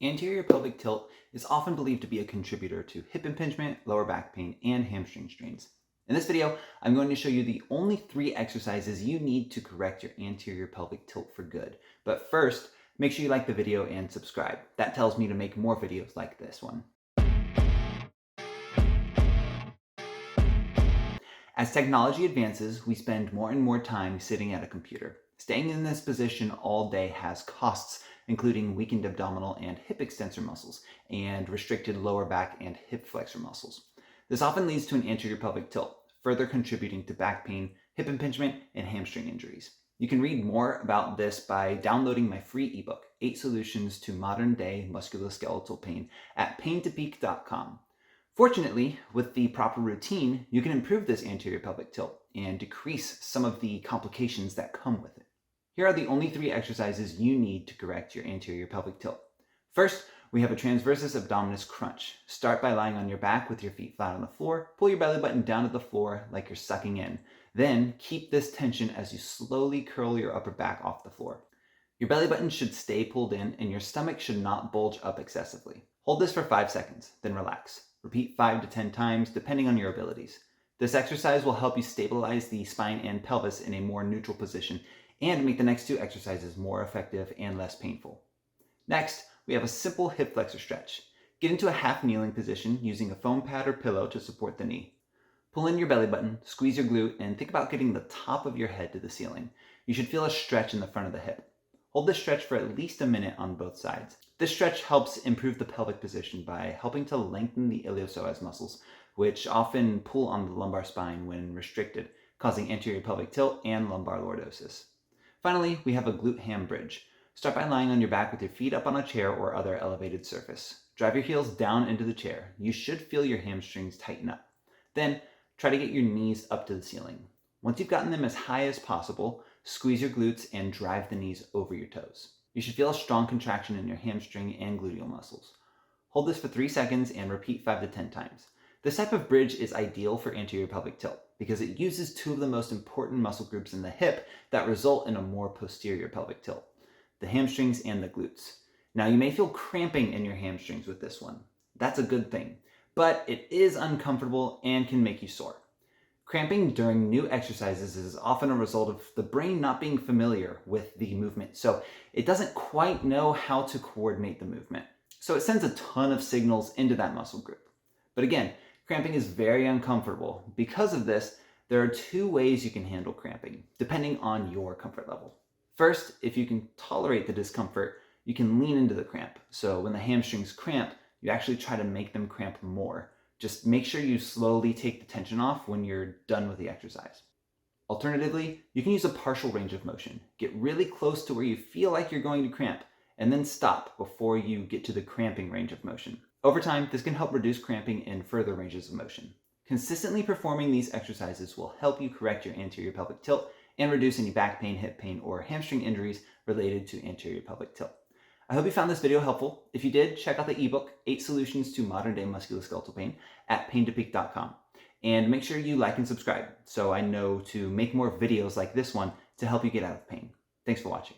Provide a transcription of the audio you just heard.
Anterior pelvic tilt is often believed to be a contributor to hip impingement, lower back pain, and hamstring strains. In this video, I'm going to show you the only 3 exercises you need to correct your anterior pelvic tilt for good. But first, make sure you like the video and subscribe. That tells me to make more videos like this one. As technology advances, we spend more and more time sitting at a computer. Staying in this position all day has costs, including weakened abdominal and hip extensor muscles, and restricted lower back and hip flexor muscles. This often leads to an anterior pelvic tilt, further contributing to back pain, hip impingement, and hamstring injuries. You can read more about this by downloading my free ebook, 8 Solutions to Modern Day Musculoskeletal Pain, at paintopeak.com. Fortunately, with the proper routine, you can improve this anterior pelvic tilt and decrease some of the complications that come with it. Here are the only 3 exercises you need to correct your anterior pelvic tilt. First, we have a transversus abdominis crunch. Start by lying on your back with your feet flat on the floor. Pull your belly button down to the floor like you're sucking in. Then keep this tension as you slowly curl your upper back off the floor. Your belly button should stay pulled in and your stomach should not bulge up excessively. Hold this for 5 seconds, then relax. Repeat 5 to 10 times, depending on your abilities. This exercise will help you stabilize the spine and pelvis in a more neutral position and make the next 2 exercises more effective and less painful. Next, we have a simple hip flexor stretch. Get into a half kneeling position using a foam pad or pillow to support the knee. Pull in your belly button, squeeze your glute, and think about getting the top of your head to the ceiling. You should feel a stretch in the front of the hip. Hold this stretch for at least a minute on both sides. This stretch helps improve the pelvic position by helping to lengthen the iliopsoas muscles, which often pull on the lumbar spine when restricted, causing anterior pelvic tilt and lumbar lordosis. Finally, we have a glute ham bridge. Start by lying on your back with your feet up on a chair or other elevated surface. Drive your heels down into the chair. You should feel your hamstrings tighten up. Then, try to get your knees up to the ceiling. Once you've gotten them as high as possible, squeeze your glutes and drive the knees over your toes. You should feel a strong contraction in your hamstring and gluteal muscles. Hold this for 3 seconds and repeat 5 to 10 times. This type of bridge is ideal for anterior pelvic tilt because it uses 2 of the most important muscle groups in the hip that result in a more posterior pelvic tilt, the hamstrings and the glutes. Now you may feel cramping in your hamstrings with this one. That's a good thing, but it is uncomfortable and can make you sore. Cramping during new exercises is often a result of the brain not being familiar with the movement, so it doesn't quite know how to coordinate the movement. So it sends a ton of signals into that muscle group. But again, cramping is very uncomfortable. Because of this, there are 2 ways you can handle cramping, depending on your comfort level. First, if you can tolerate the discomfort, you can lean into the cramp. So when the hamstrings cramp, you actually try to make them cramp more. Just make sure you slowly take the tension off when you're done with the exercise. Alternatively, you can use a partial range of motion. Get really close to where you feel like you're going to cramp, and then stop before you get to the cramping range of motion. Over time, this can help reduce cramping in further ranges of motion. Consistently performing these exercises will help you correct your anterior pelvic tilt and reduce any back pain, hip pain, or hamstring injuries related to anterior pelvic tilt. I hope you found this video helpful. If you did, check out the ebook, 8 Solutions to Modern Day Musculoskeletal Pain, at paintopeak.com. And make sure you like and subscribe so I know to make more videos like this one to help you get out of pain. Thanks for watching.